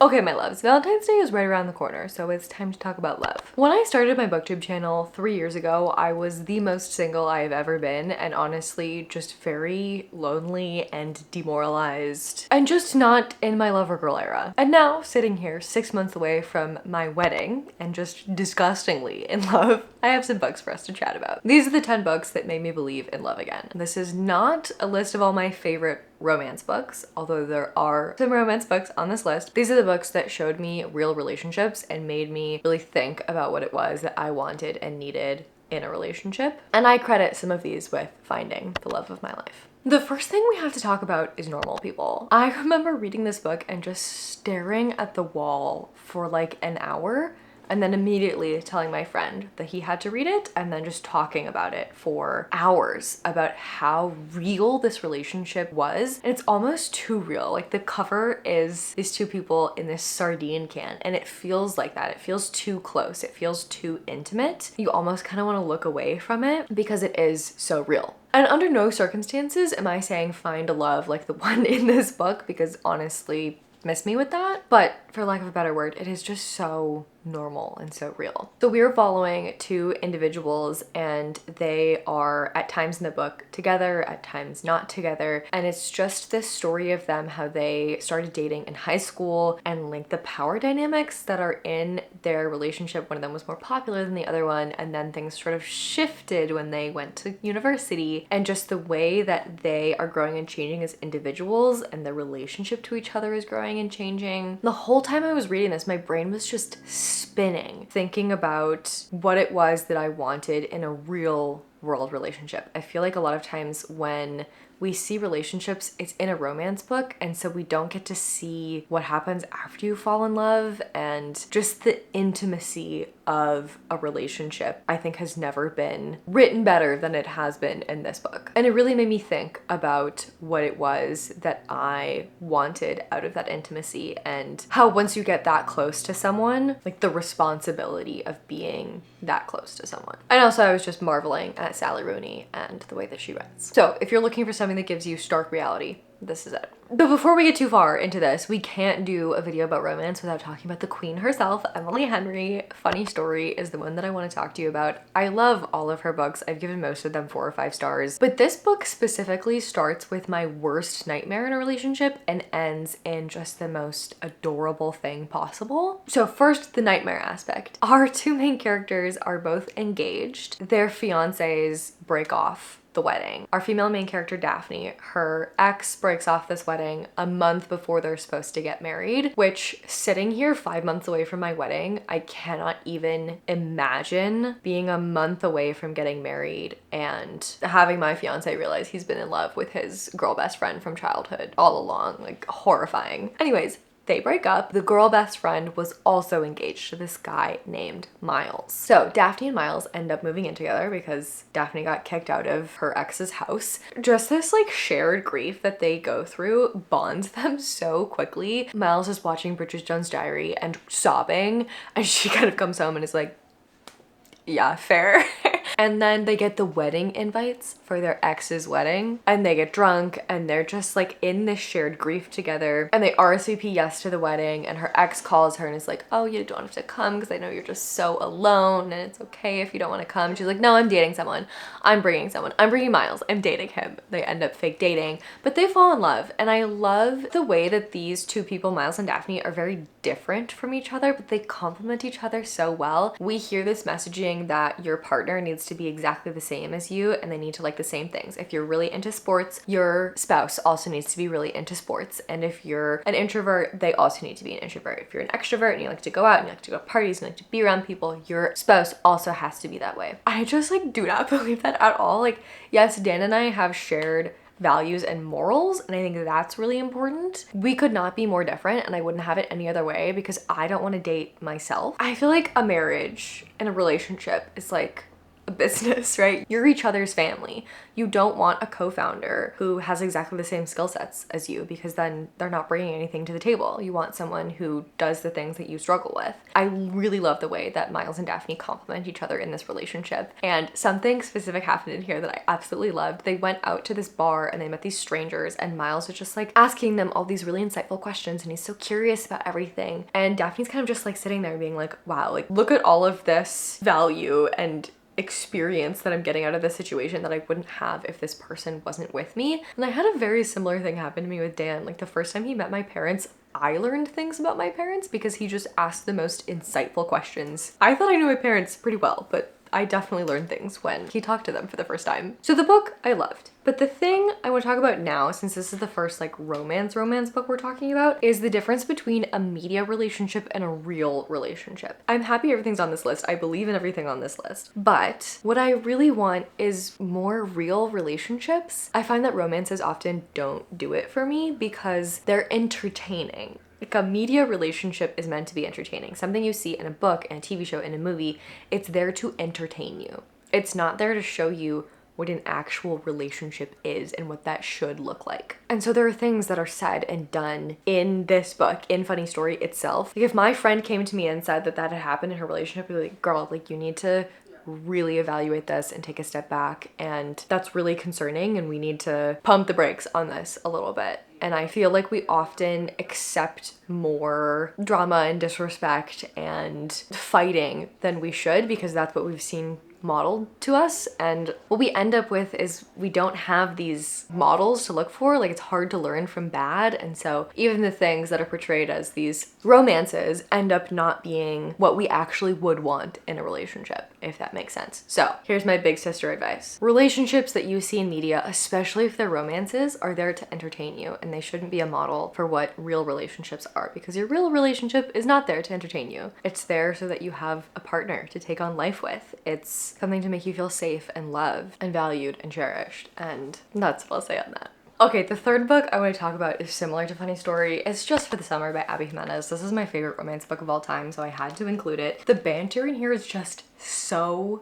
Okay, my loves, Valentine's Day is right around the corner, so it's time to talk about love. When I started my booktube channel 3 years ago, I was the most single I have ever been, and honestly just very lonely and demoralized and just not in my lover girl era. And now, sitting here 6 months away from my wedding and just disgustingly in love, I have some books for us to chat about. These are the 10 books that made me believe in love again. This is not a list of all my favorite romance books, although there are some romance books on this list. These are the books that showed me real relationships and made me really think about what it was that I wanted and needed in a relationship. And I credit some of these with finding the love of my life. The first thing we have to talk about is Normal People. I remember reading this book and just staring at the wall for like an hour, and then immediately telling my friend that he had to read it, and then just talking about it for hours about how real this relationship was. And it's almost too real. Like, the cover is these two people in this sardine can, and it feels like that. It feels too close. It feels too intimate. You almost kind of want to look away from it because it is so real. And under no circumstances am I saying find a love like the one in this book, because honestly, miss me with that. But for lack of a better word, it is just so normal and so real. So we are following two individuals, and they are at times in the book together, at times not together, and it's just this story of them, how they started dating in high school, and like the power dynamics that are in their relationship. One of them was more popular than the other one, and then things sort of shifted when they went to university, and just the way that they are growing and changing as individuals, and their relationship to each other is growing and changing. The whole time I was reading this, my brain was just spinning, thinking about what it was that I wanted in a real world relationship. I feel like a lot of times when we see relationships, it's in a romance book, and so we don't get to see what happens after you fall in love, and just the intimacy of a relationship I think has never been written better than it has been in this book. And it really made me think about what it was that I wanted out of that intimacy, and how once you get that close to someone, like the responsibility of being that close to someone. And also I was just marveling at Sally Rooney and the way that she writes. So if you're looking for something that gives you stark reality, this is it. But before we get too far into this, we can't do a video about romance without talking about the queen herself, Emily Henry. Funny Story is the one that I want to talk to you about. I love all of her books. I've given most of them 4 or 5 stars. But this book specifically starts with my worst nightmare in a relationship and ends in just the most adorable thing possible. So first, the nightmare aspect. Our two main characters are both engaged. Their fiancés break off the wedding. Our female main character, Daphne, her ex breaks off this wedding a month before they're supposed to get married, which, sitting here 5 months away from my wedding, I cannot even imagine being a month away from getting married and having my fiance realize he's been in love with his girl best friend from childhood all along. Like, horrifying. Anyways, they break up. The girl best friend was also engaged to this guy named Miles. So Daphne and Miles end up moving in together because Daphne got kicked out of her ex's house. Just this like shared grief that they go through bonds them so quickly. Miles is watching Bridget Jones' Diary and sobbing, and she kind of comes home and is like, yeah, fair. And then they get the wedding invites for their ex's wedding, and they get drunk, and they're just like in this shared grief together, and they RSVP yes to the wedding, and her ex calls her and is like, oh, you don't have to come because I know you're just so alone and it's okay if you don't want to come. She's like, no, I'm dating someone. I'm bringing someone. I'm bringing Miles. I'm dating him. They end up fake dating, but they fall in love. And I love the way that these two people, Miles and Daphne, are very different from each other, but they complement each other so well. We hear this messaging that your partner needs to be exactly the same as you, and they need to like the same things. If you're really into sports, your spouse also needs to be really into sports. And if you're an introvert, they also need to be an introvert. If you're an extrovert and you like to go out and you like to go to parties and you like to be around people, your spouse also has to be that way. I just like do not believe that at all. Like, yes, Dan and I have shared values and morals, and I think that's really important. We could not be more different, and I wouldn't have it any other way, because I don't want to date myself. I feel like a marriage and a relationship is like a business, right? You're each other's family. You don't want a co-founder who has exactly the same skill sets as you, because then they're not bringing anything to the table. You want someone who does the things that you struggle with. I really love the way that Miles and Daphne complement each other in this relationship. And something specific happened in here that I absolutely loved. They went out to this bar and they met these strangers, and Miles was just like asking them all these really insightful questions, and he's so curious about everything. And Daphne's kind of just like sitting there being like, wow, like look at all of this value and experience that I'm getting out of this situation that I wouldn't have if this person wasn't with me. And I had a very similar thing happen to me with Dan. Like the first time he met my parents, I learned things about my parents because he just asked the most insightful questions. I thought I knew my parents pretty well, but I definitely learned things when he talked to them for the first time. So the book I loved. But the thing I want to talk about now, since this is the first like romance book we're talking about, is the difference between a media relationship and a real relationship. I'm happy everything's on this list. I believe in everything on this list. But what I really want is more real relationships. I find that romances often don't do it for me because they're entertaining. Like a media relationship is meant to be entertaining. Something you see in a book, in a TV show, in a movie, it's there to entertain you. It's not there to show you what an actual relationship is and what that should look like. And so there are things that are said and done in this book, in Funny Story itself. Like if my friend came to me and said that that had happened in her relationship, I'd be like, girl, like you need to really evaluate this and take a step back, and that's really concerning, and we need to pump the brakes on this a little bit. And I feel like we often accept more drama and disrespect and fighting than we should because that's what we've seen modeled to us. And what we end up with is we don't have these models to look for. Like it's hard to learn from bad. And so even the things that are portrayed as these romances end up not being what we actually would want in a relationship, if that makes sense. So here's my big sister advice. Relationships that you see in media, especially if they're romances, are there to entertain you, and they shouldn't be a model for what real relationships are, because your real relationship is not there to entertain you. It's there so that you have a partner to take on life with. It's something to make you feel safe and loved and valued and cherished. And that's what I'll say on that. Okay, the third book I want to talk about is similar to Funny Story. It's Just for the Summer by Abby Jimenez. This is my favorite romance book of all time, so I had to include it. The banter in here is just so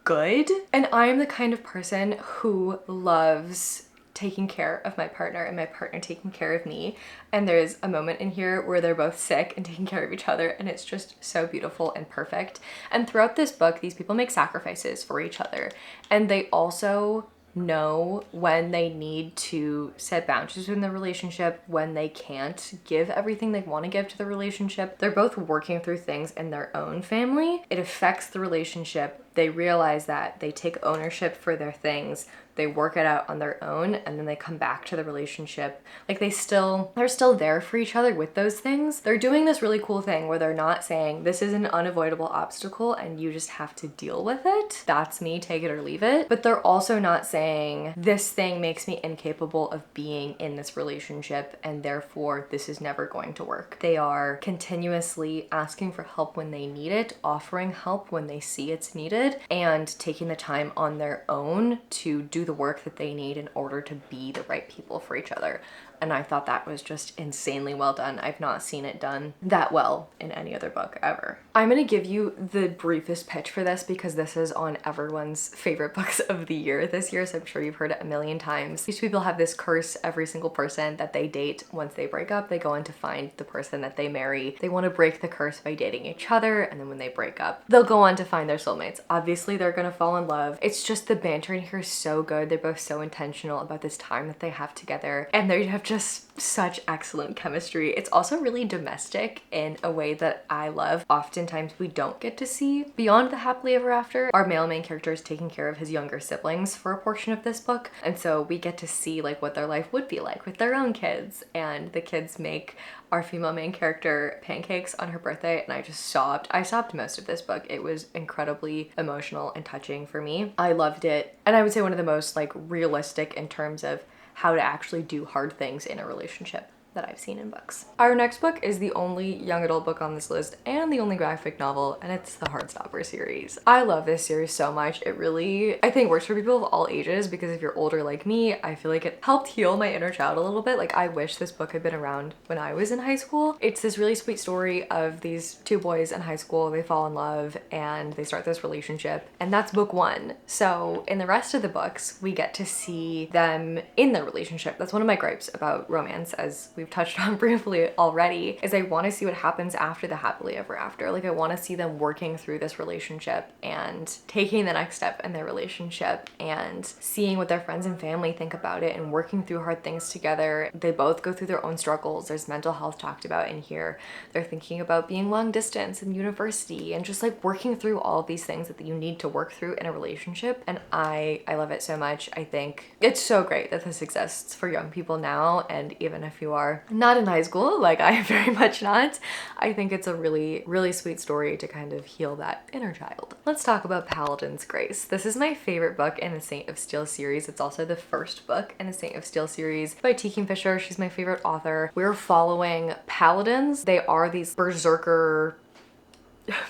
good. And I'm the kind of person who loves taking care of my partner and my partner taking care of me. And there's a moment in here where they're both sick and taking care of each other, and it's just so beautiful and perfect. And throughout this book, these people make sacrifices for each other, and they also know when they need to set boundaries in the relationship, when they can't give everything they want to give to the relationship. They're both working through things in their own family. It affects the relationship. They realize that, they take ownership for their things, they work it out on their own, and then they come back to the relationship. Like they're still there for each other with those things. They're doing this really cool thing where they're not saying this is an unavoidable obstacle and you just have to deal with it. That's me, take it or leave it. But they're also not saying this thing makes me incapable of being in this relationship and therefore this is never going to work. They are continuously asking for help when they need it, offering help when they see it's needed, and taking the time on their own to do the work that they need in order to be the right people for each other. And I thought that was just insanely well done. I've not seen it done that well in any other book ever. I'm gonna give you the briefest pitch for this because this is on everyone's favorite books of the year this year, so I'm sure you've heard it a million times. These people have this curse. Every single person that they date, once they break up, they go on to find the person that they marry. They want to break the curse by dating each other, and then when they break up, they'll go on to find their soulmates. Obviously, they're gonna fall in love. It's just the banter in here is so good. They're both so intentional about this time that they have together, and they have just such excellent chemistry. It's also really domestic in a way that I love. Oftentimes we don't get to see beyond the happily ever after. Our male main character is taking care of his younger siblings for a portion of this book, and so we get to see like what their life would be like with their own kids, and the kids make our female main character pancakes on her birthday, and I just sobbed. I sobbed most of this book. It was incredibly emotional and touching for me. I loved it, and I would say one of the most like realistic in terms of how to actually do hard things in a relationship. that I've seen in books. Our next book is the only young adult book on this list and the only graphic novel, and it's the Heartstopper series. I love this series so much. It really, I think, works for people of all ages, because if you're older like me, I feel like it helped heal my inner child a little bit. Like, I wish this book had been around when I was in high school. It's this really sweet story of these two boys in high school. They fall in love and they start this relationship, and that's book one. So in the rest of the books, we get to see them in their relationship. That's one of my gripes about romance, as we've touched on briefly already, is I want to see what happens after the happily ever after. Like, I want to see them working through this relationship and taking the next step in their relationship and seeing what their friends and family think about it and working through hard things together. They both go through their own struggles. There's mental health talked about in here. They're thinking about being long distance in university and just like working through all of these things that you need to work through in a relationship. And I love it so much. I think it's so great that this exists for young people now. And even if you are not in high school, like I am very much not, I think it's a really, really sweet story to kind of heal that inner child. Let's talk about Paladin's Grace. This is my favorite book in the Saint of Steel series. It's also the first book in the Saint of Steel series by T. Kingfisher. She's my favorite author. We're following paladins. They are these berserker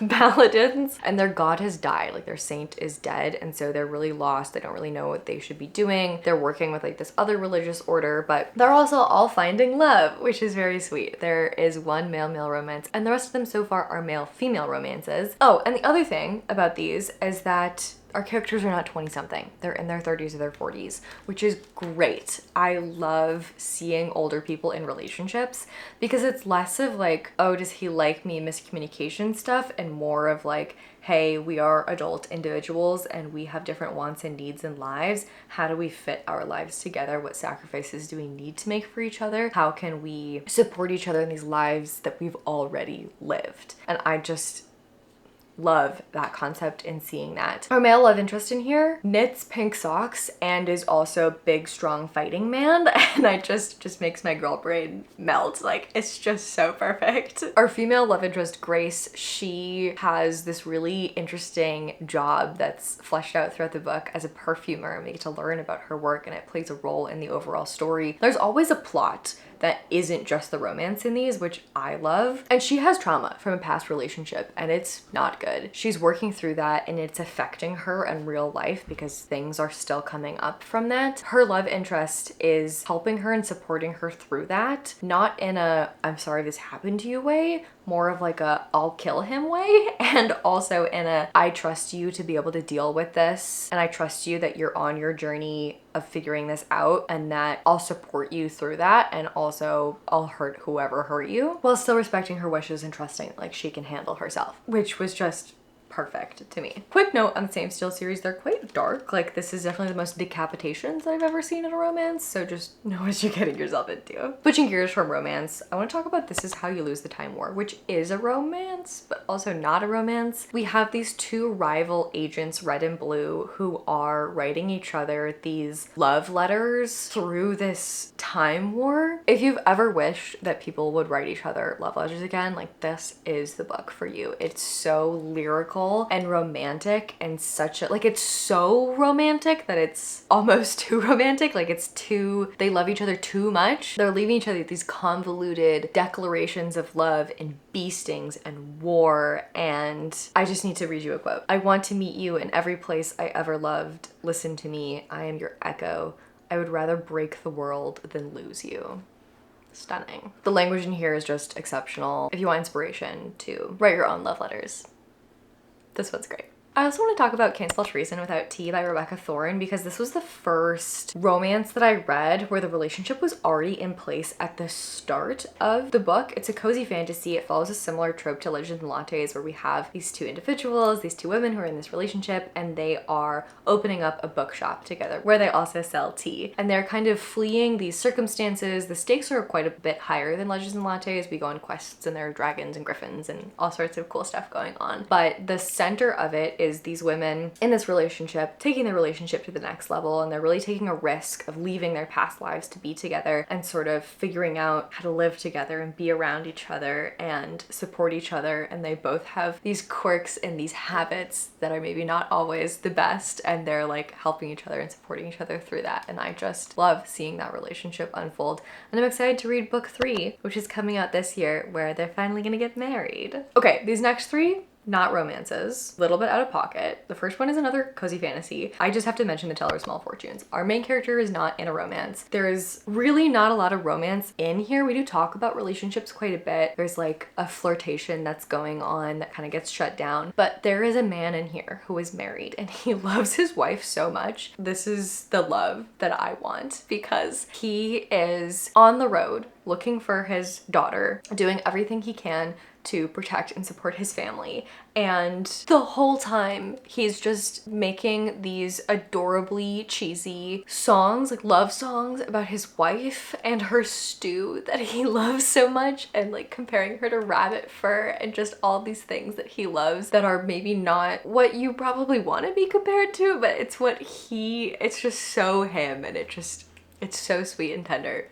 paladins, and their god has died, like their saint is dead, and so they're really lost. They don't really know what they should be doing. They're working with like this other religious order, but they're also all finding love, which is very sweet. There is one male-male romance, and the rest of them so far are male-female romances. Oh, and the other thing about these is that our characters are not 20-something. They're in their 30s or their 40s, which is great. I love seeing older people in relationships, because it's less of like, oh, does he like me, miscommunication stuff, and more of like, hey, we are adult individuals and we have different wants and needs in lives. How do we fit our lives together? What sacrifices do we need to make for each other? How can we support each other in these lives that we've already lived? And I just love that concept and seeing that. Our male love interest in here knits pink socks and is also big, strong fighting man, and I just makes my girl brain melt. Like, it's just so perfect. Our female love interest, Grace, she has this really interesting job that's fleshed out throughout the book as a perfumer, and we get to learn about her work, and it plays a role in the overall story. There's always a plot that isn't just the romance in these, which I love. And she has trauma from a past relationship, and it's not good. She's working through that, and it's affecting her in real life because things are still coming up from that. Her love interest is helping her and supporting her through that, not in a I'm sorry this happened to you way, more of like a I'll kill him way, and also in a I trust you to be able to deal with this, and I trust you that you're on your journey of figuring this out, and that I'll support you through that, and also I'll hurt whoever hurt you, while still respecting her wishes and trusting like she can handle herself, which was just perfect to me. Quick note on the Same Steel series, they're quite dark. Like, this is definitely the most decapitations that I've ever seen in a romance, so just know what you're getting yourself into. Switching gears from romance, I want to talk about This Is How You Lose the Time War, which is a romance, but also not a romance. We have these two rival agents, Red and Blue, who are writing each other these love letters through this time war. If you've ever wished that people would write each other love letters again, like, this is the book for you. It's so lyrical and romantic, and such a, like, it's so romantic that it's almost too romantic. Like, it's too, they love each other too much. They're leaving each other these convoluted declarations of love and bee stings and war, and I just need to read you a quote. I want to meet you in every place I ever loved. Listen to me, I am your echo. I would rather break the world than lose you. Stunning. The language in here is just exceptional. If you want inspiration to write your own love letters, this one's great. I also want to talk about Cancel Treason Without Tea by Rebecca Thorne, because this was the first romance that I read where the relationship was already in place at the start of the book. It's a cozy fantasy. It follows a similar trope to Legends and Lattes, where we have these two individuals, these two women who are in this relationship, and they are opening up a bookshop together where they also sell tea. And they're kind of fleeing these circumstances. The stakes are quite a bit higher than Legends and Lattes. We go on quests and there are dragons and griffins and all sorts of cool stuff going on. But the center of it is these women in this relationship taking their relationship to the next level, and they're really taking a risk of leaving their past lives to be together and sort of figuring out how to live together and be around each other and support each other. And they both have these quirks and these habits that are maybe not always the best, and they're like helping each other and supporting each other through that. And I just love seeing that relationship unfold. And I'm excited to read book 3, which is coming out this year, where they're finally gonna get married. Okay, these next 3, not romances, a little bit out of pocket. The first one is another cozy fantasy. I just have to mention The Teller of Small Fortunes. Our main character is not in a romance. There's really not a lot of romance in here. We do talk about relationships quite a bit. There's like a flirtation that's going on that kind of gets shut down. But there is a man in here who is married and he loves his wife so much. This is the love that I want, because he is on the road looking for his daughter, doing everything he can to protect and support his family. And the whole time he's just making these adorably cheesy songs, like love songs about his wife and her stew that he loves so much, and like comparing her to rabbit fur and just all these things that he loves that are maybe not what you probably want to be compared to, but it's it's just so him, and it's so sweet and tender.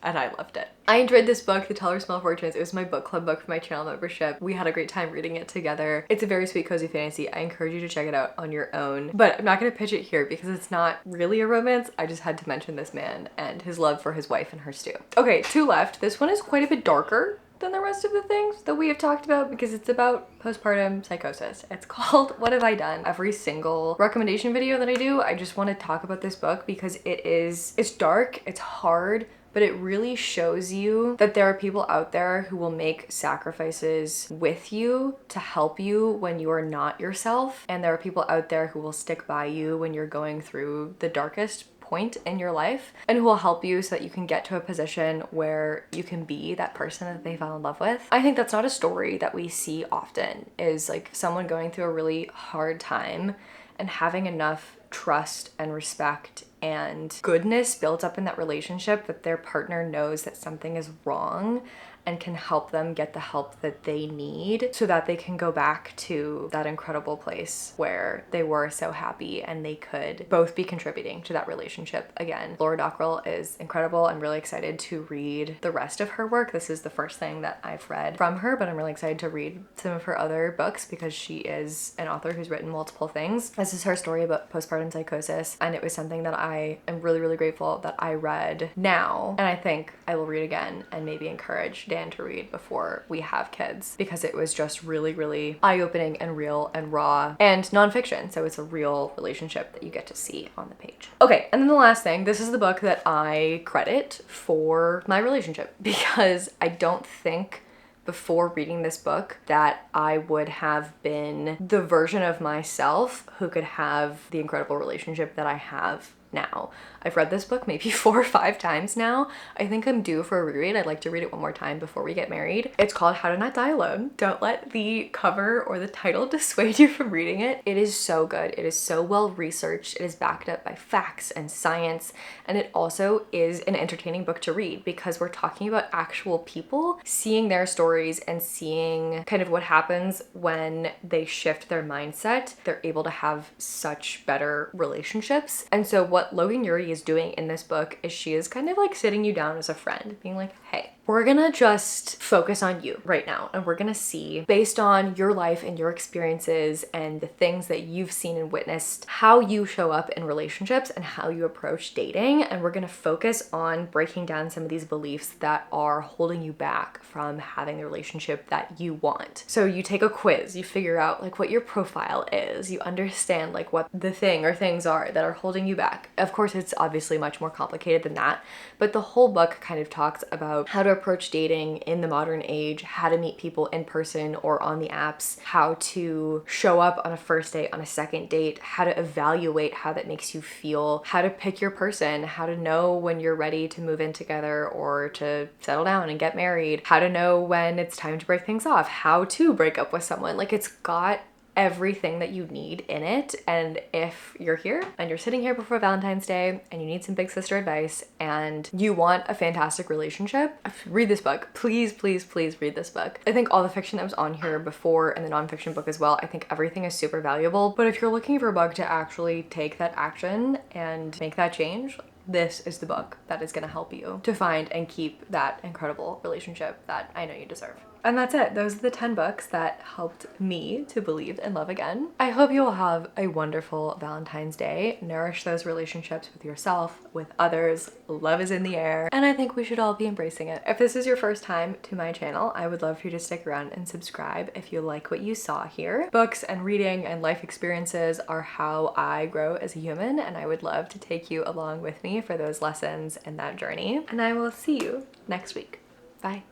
And I loved it. I enjoyed this book, The Teller of Small Fortunes. It was my book club book for my channel membership. We had a great time reading it together. It's a very sweet, cozy fantasy. I encourage you to check it out on your own. But I'm not gonna pitch it here because it's not really a romance. I just had to mention this man and his love for his wife and her stew. Okay, 2 left. This one is quite a bit darker than the rest of the things that we have talked about because it's about postpartum psychosis. It's called What Have I Done? Every single recommendation video that I do, I just want to talk about this book because it's dark, it's hard, but it really shows you that there are people out there who will make sacrifices with you to help you when you are not yourself. And there are people out there who will stick by you when you're going through the darkest point in your life, and who will help you so that you can get to a position where you can be that person that they fell in love with. I think that's not a story that we see often, is like someone going through a really hard time and having enough trust and respect and goodness built up in that relationship that their partner knows that something is wrong and can help them get the help that they need so that they can go back to that incredible place where they were so happy and they could both be contributing to that relationship again. Laura Dockrell is incredible. I'm really excited to read the rest of her work. This is the first thing that I've read from her, but I'm really excited to read some of her other books because she is an author who's written multiple things. This is her story about postpartum psychosis, and it was something that I am really, really grateful that I read now, and I think I will read again and maybe encourage Dan to read before we have kids, because it was just really, really eye-opening and real and raw and nonfiction. So it's a real relationship that you get to see on the page. Okay, and then the last thing, this is the book that I credit for my relationship, because I don't think before reading this book that I would have been the version of myself who could have the incredible relationship that I have now. I've read this book maybe 4 or 5 times now. I think I'm due for a reread. I'd like to read it one more time before we get married. It's called How to Not Die Alone. Don't let the cover or the title dissuade you from reading it. It is so good. It is so well researched. It is backed up by facts and science. And it also is an entertaining book to read because we're talking about actual people, seeing their stories and seeing kind of what happens when they shift their mindset. They're able to have such better relationships. And so what Logan Ury is doing in this book is she is kind of like sitting you down as a friend, being like, hey, we're gonna just focus on you right now, and we're gonna see, based on your life and your experiences and the things that you've seen and witnessed, how you show up in relationships and how you approach dating. And we're gonna focus on breaking down some of these beliefs that are holding you back from having the relationship that you want. So you take a quiz, you figure out like what your profile is, you understand like what the thing or things are that are holding you back. Of course, it's obviously much more complicated than that, but the whole book kind of talks about how to approach dating in the modern age, how to meet people in person or on the apps, how to show up on a first date, on a second date, how to evaluate how that makes you feel, how to pick your person, how to know when you're ready to move in together or to settle down and get married, how to know when it's time to break things off, how to break up with someone. Like, it's got everything that you need in it. And if you're here and you're sitting here before Valentine's Day and you need some big sister advice and you want a fantastic relationship, read this book. Please, please, please read this book. I think all the fiction that was on here before and the nonfiction book as well, I think everything is super valuable. But if you're looking for a book to actually take that action and make that change, this is the book that is going to help you to find and keep that incredible relationship that I know you deserve. And that's it. Those are the 10 books that helped me to believe in love again. I hope you will have a wonderful Valentine's Day. Nourish those relationships with yourself, with others. Love is in the air, and I think we should all be embracing it. If this is your first time to my channel, I would love for you to stick around and subscribe if you like what you saw here. Books and reading and life experiences are how I grow as a human, and I would love to take you along with me for those lessons and that journey. And I will see you next week. Bye.